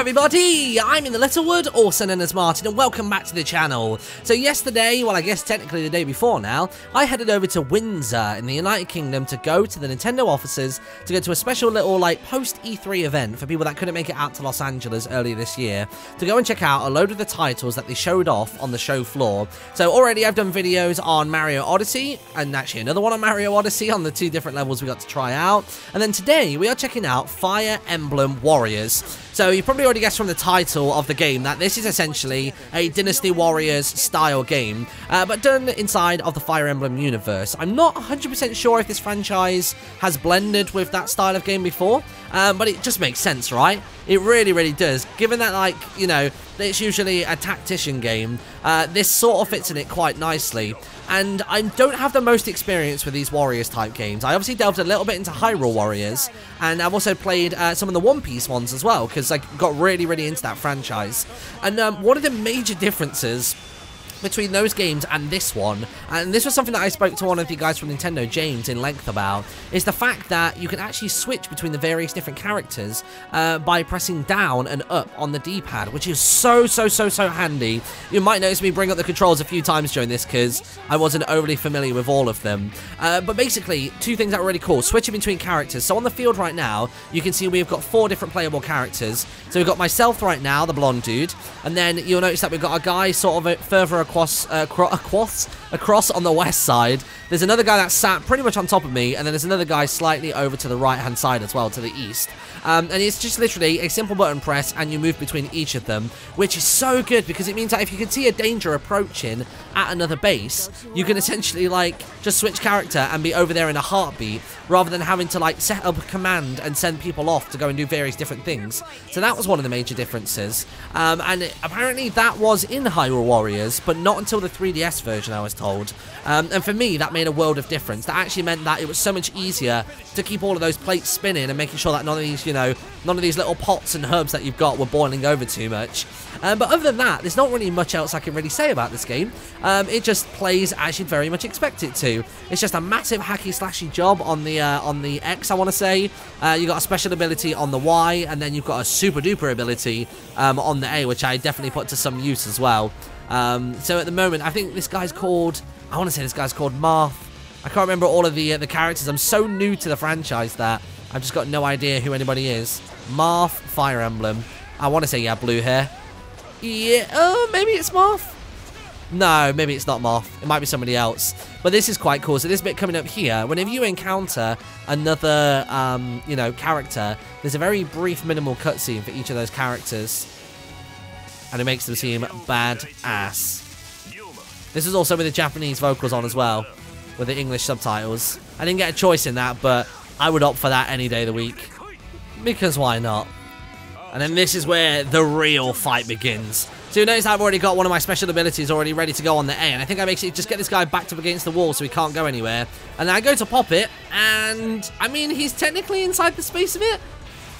everybody, I'm InTheLittleWood, also known as Martin, and welcome back to the channel. So yesterday, well I guess technically the day before now, I headed over to Windsor in the United Kingdom to go to the Nintendo offices to go to a special little post E3 event for people that couldn't make it out to Los Angeles earlier this year, to go and check out a load of the titles that they showed off on the show floor. So already I've done videos on Mario Odyssey, and actually another one on Mario Odyssey on the two different levels we got to try out, and then today we are checking out Fire Emblem Warriors. So you probably already guessed from the title of the game that this is essentially a Dynasty Warriors style game, but done inside of the Fire Emblem universe. I'm not 100% sure if this franchise has blended with that style of game before, but it just makes sense, right? It really, really does. Given that, it's usually a tactician game, this sort of fits in it quite nicely. And I don't have the most experience with these Warriors type games. I obviously delved a little bit into Hyrule Warriors, and I've also played some of the One Piece ones as well, because I got really, really into that franchise. And one of the major differences between those games and this one, and this was something that I spoke to one of the guys from Nintendo, James, in length about, is the fact that you can actually switch between the various different characters by pressing down and up on the D-pad, which is so handy. You might notice me bring up the controls a few times during this because I wasn't overly familiar with all of them. But basically, two things that are really cool: switching between characters. So on the field right now, you can see we've got 4 different playable characters. So we've got myself right now, the blonde dude, and then you'll notice that we've got a guy sort of further across on the west side. There's another guy that's sat pretty much on top of me, and then there's another guy slightly over to the right hand side as well, to the east. And it's just literally a simple button press and you move between each of them, which is so good because it means that if you can see a danger approaching at another base, you can essentially just switch character and be over there in a heartbeat, rather than having to set up a command and send people off to go and do various different things. So that was one of the major differences, and apparently that was in Hyrule Warriors, but not until the 3DS version, I was told. And for me, that made a world of difference. That actually meant that it was so much easier to keep all of those plates spinning and making sure that none of these little pots and herbs that you've got were boiling over too much. But other than that, there's not really much else I can really say about this game. It just plays as you'd very much expect it to. It's just a massive hacky slashy job on the X, I want to say. You got a special ability on the Y, and then you've got a super duper ability on the A, which I definitely put to some use as well. So at the moment, I think this guy's called, I want to say this guy's called Marth. I can't remember all of the characters. I'm so new to the franchise that I've just got no idea who anybody is. Marth, Fire Emblem. I want to say, yeah, blue hair. Yeah, oh, maybe it's Marth. No, maybe it's not Marth. It might be somebody else. But this is quite cool. So this bit coming up here, whenever you encounter another, character, there's a very brief minimal cutscene for each of those characters, and it makes them seem badass. This is also with the Japanese vocals on as well, with the English subtitles. I didn't get a choice in that, but I would opt for that any day of the week, because why not? And then this is where the real fight begins. So you notice I've already got one of my special abilities already ready to go on the A, and I think I basically just get this guy backed up against the wall so he can't go anywhere. And then I go to pop it, and I mean, he's technically inside the space of it,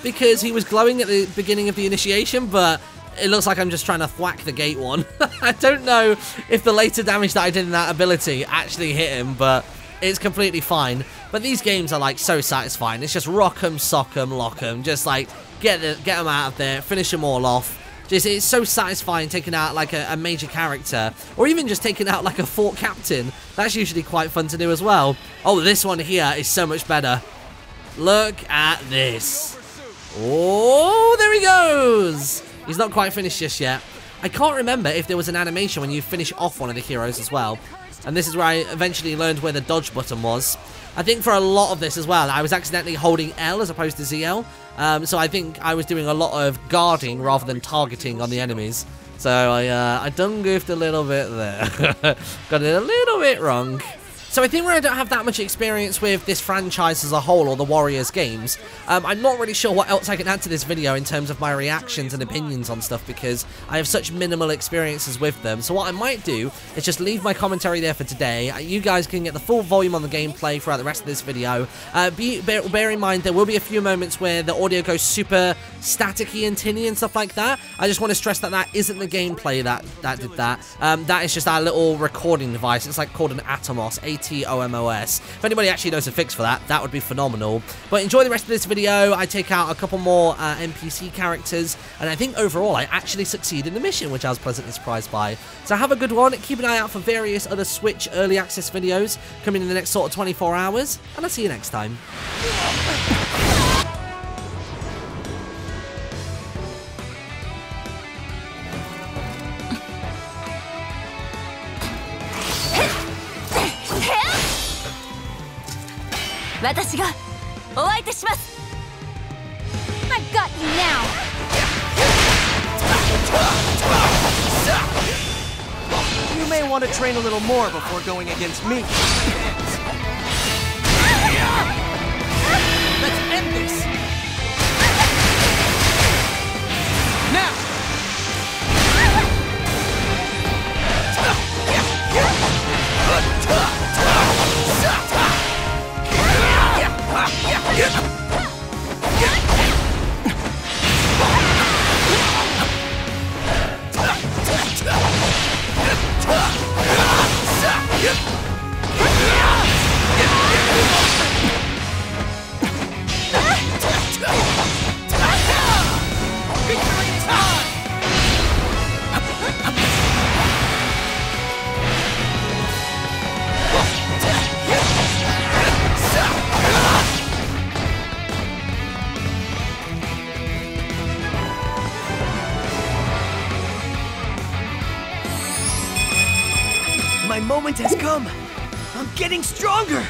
because he was glowing at the beginning of the initiation, but it looks like I'm just trying to thwack the gate one. I don't know if the later damage that I did in that ability actually hit him, but it's completely fine. But these games are so satisfying. It's just rock 'em, sock 'em, lock 'em. Just get them out of there, finish them all off. It's so satisfying taking out a major character, or even just taking out a fort captain. That's usually quite fun to do as well. Oh, this one here is so much better. Look at this. Oh, there he goes. He's not quite finished just yet. I can't remember if there was an animation when you finish off one of the heroes as well. And this is where I eventually learned where the dodge button was. I think for a lot of this as well, I was accidentally holding L as opposed to ZL. So I think I was doing a lot of guarding rather than targeting on the enemies. So I done goofed a little bit there. Got it a little bit wrong. So I think where I don't have that much experience with this franchise as a whole, or the Warriors games, I'm not really sure what else I can add to this video in terms of my reactions and opinions on stuff, because I have such minimal experiences with them. So what I might do is just leave my commentary there for today. You guys can get the full volume on the gameplay throughout the rest of this video. Bear in mind, there will be a few moments where the audio goes super staticky and tinny and stuff like that. I just want to stress that that isn't the gameplay that did that. That is just our little recording device. It's called an Atomos, TOMOS. If anybody actually knows a fix for that, that would be phenomenal. But enjoy the rest of this video. I take out a couple more NPC characters, and I think overall I actually succeed in the mission, which I was pleasantly surprised by. So have a good one. Keep an eye out for various other Switch early access videos coming in the next sort of 24 hours, and I'll see you next time. I've got you now. You may want to train a little more before going against me. Let's end this! Now! My moment has come. I'm getting stronger.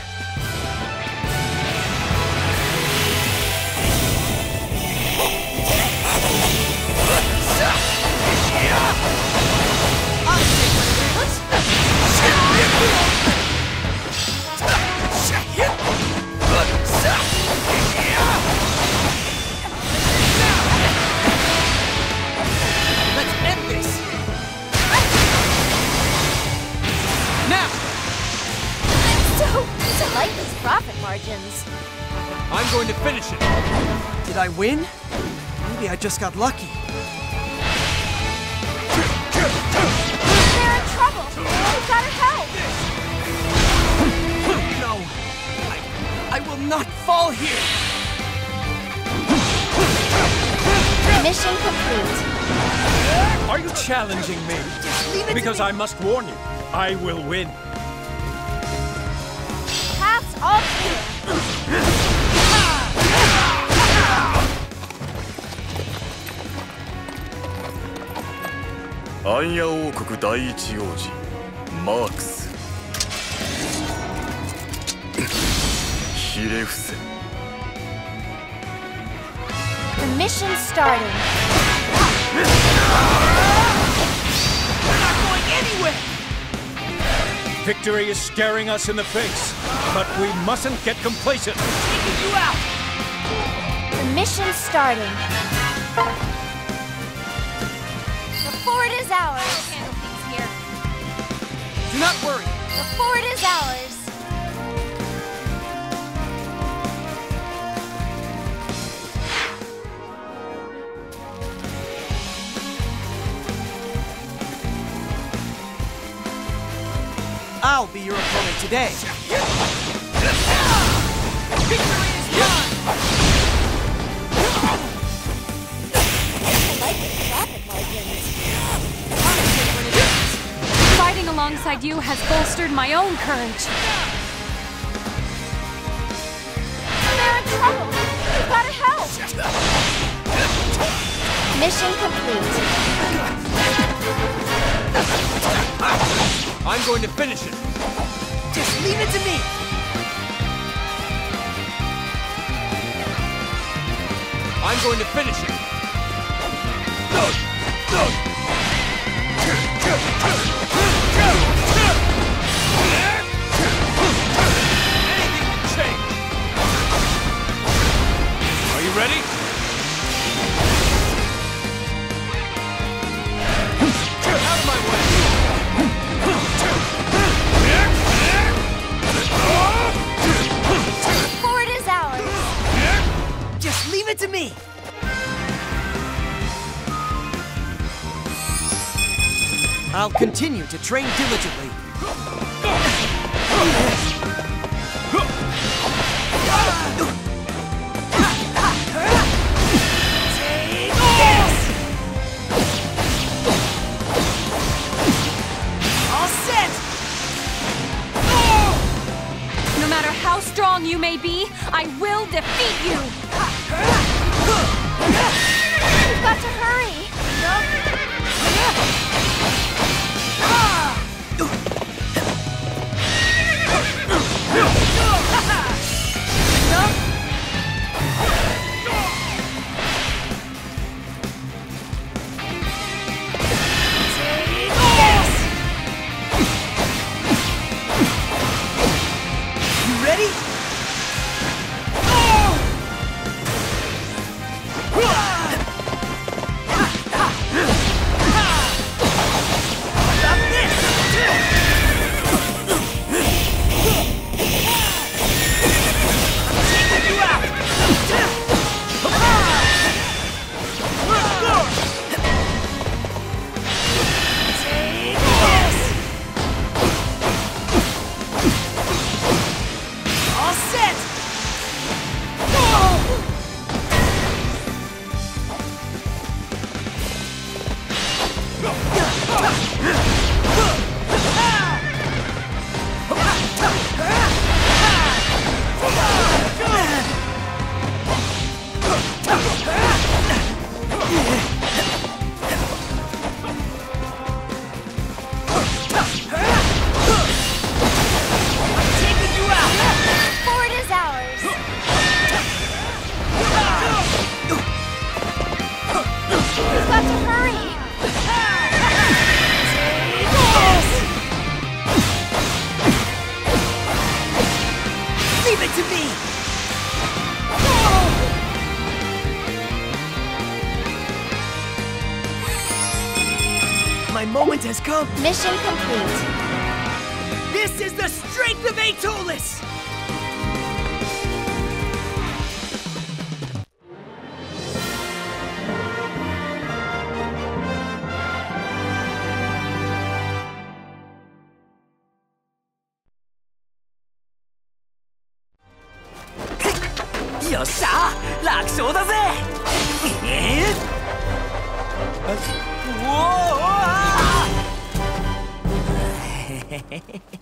Let's end this. Now! I like these profit margins. I'm going to finish it. Did I win? Maybe I just got lucky. They're in trouble. We've got to help. No, I will not fall here. Mission complete. Are you challenging me? Leave it Because to me. I must warn you, I will win. Paths all clear. アンヤ王国第一王子マークスひれ伏せ The mission's starting. We're not going anywhere. Victory is staring us in the face, but we mustn't get complacent. Taking you out. The mission's starting. The fort is ours. I'll handle things here. Do not worry. The fort is ours. I'll be your opponent today. Victory is mine. I like the profit margins. Fighting alongside you has bolstered my own courage. They're in trouble. We've got to help. Mission complete. I'm going to finish it. Just leave it to me. I'm going to finish it. Anything can change. Are you ready? Out of my way. The fort is ours. Just leave it to me. I'll continue to train diligently. Taking you out! Fort is ours. We've got to hurry. Leave it to me! My moment has come. Mission complete. This is the strength of Aetolis! Yossa! 楽勝だぜ！おお！